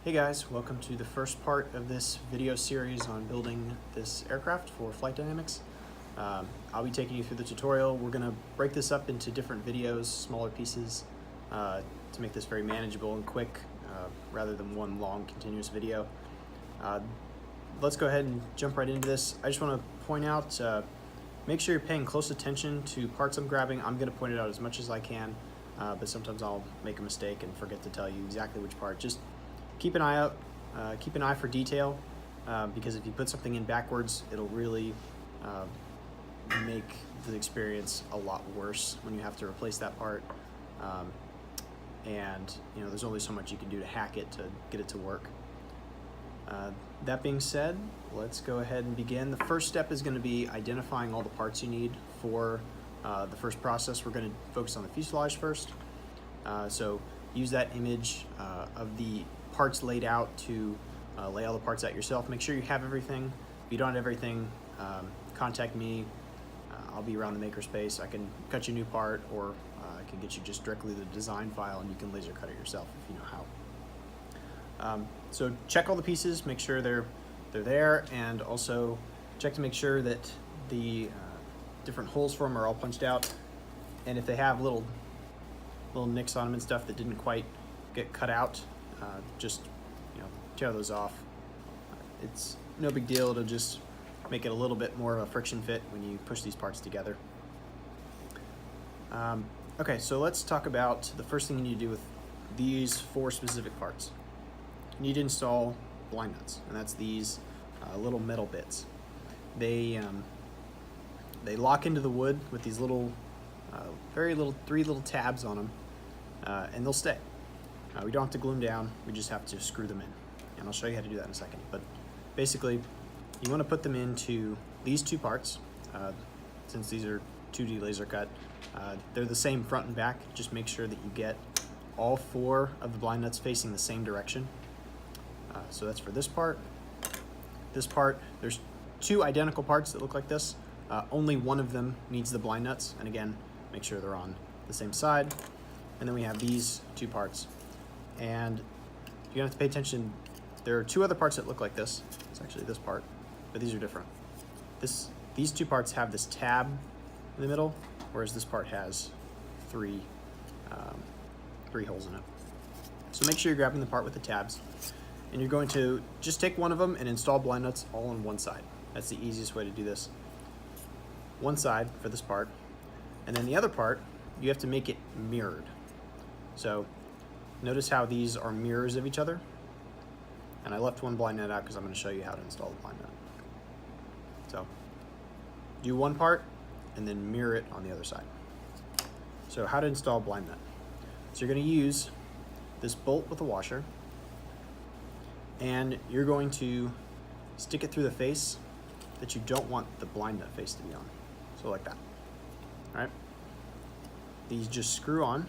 Hey guys, welcome to the first part of this video series on building this aircraft for flight dynamics. I'll be taking you through the tutorial. We're going to break this up into different videos, smaller pieces, to make this very manageable and quick rather than one long continuous video. Let's go ahead and jump right into this. I just want to point out, make sure you're paying close attention to parts I'm grabbing. I'm going to point it out as much as I can, but sometimes I'll make a mistake and forget to tell you exactly which part. Just keep an eye out, keep an eye for detail, because if you put something in backwards, it'll really make the experience a lot worse when you have to replace that part. And you know, there's only so much you can do to hack it to get it to work. That being said, let's go ahead and begin. The first step is going to be identifying all the parts you need for the first process. We're going to focus on the fuselage first. So use that image of the parts laid out to lay all the parts out yourself. Make sure you have everything. If you don't have everything, contact me. I'll be around the makerspace. I can cut you a new part, or I can get you just directly the design file and you can laser cut it yourself if you know how. So check all the pieces, make sure they're there, and also check to make sure that the different holes for them are all punched out. And if they have little nicks on them and stuff that didn't quite get cut out, just tear those off. It's no big deal. It'll just make it a little bit more of a friction fit when you push these parts together. Okay, so let's talk about the first thing you need to do with these four specific parts. You need to install blind nuts, and that's these little metal bits. They lock into the wood with these little, three little tabs on them, and they'll stay. We don't have to glue them down, we just have to screw them in. And I'll show you how to do that in a second. But basically, you want to put them into these two parts. Since these are 2D laser cut, they're the same front and back. Just make sure that you get all four of the blind nuts facing the same direction. So that's for this part. This part, there's two identical parts that look like this. Only one of them needs the blind nuts. And again, make sure they're on the same side. And then we have these two parts. And you're gonna have to pay attention. There are two other parts that look like this. It's actually this part, but these are different. These two parts have this tab in the middle, whereas this part has three holes in it. So make sure you're grabbing the part with the tabs, and you're going to just take one of them and install blind nuts all on one side. That's the easiest way to do this. One side for this part, and then the other part, you have to make it mirrored. So notice how these are mirrors of each other. And I left one blind nut out because I'm going to show you how to install the blind nut. So do one part and then mirror it on the other side. So how to install a blind nut. So you're going to use this bolt with a washer, and you're going to stick it through the face that you don't want the blind nut face to be on. So like that. All right? These just screw on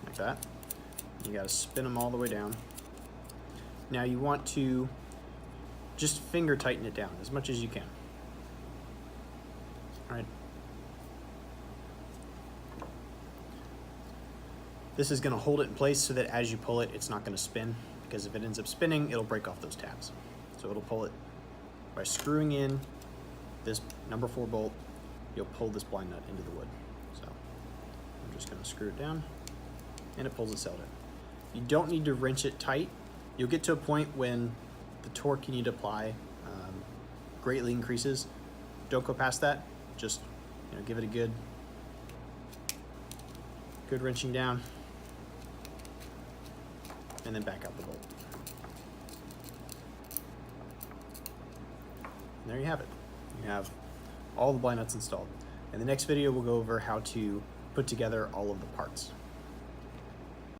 like that. You got to spin them all the way down. Now you want to just finger tighten it down as much as you can. All right. This is going to hold it in place so that as you pull it, it's not going to spin, because if it ends up spinning, it'll break off those tabs. So it'll pull it by screwing in this number 4 bolt. You'll pull this blind nut into the wood. So I'm just going to screw it down, and it pulls itself in. You don't need to wrench it tight. You'll get to a point when the torque you need to apply greatly increases. Don't go past that. Just give it a good wrenching down, and then back out the bolt. And there you have it. You have all the blind nuts installed. In the next video, we'll go over how to put together all of the parts.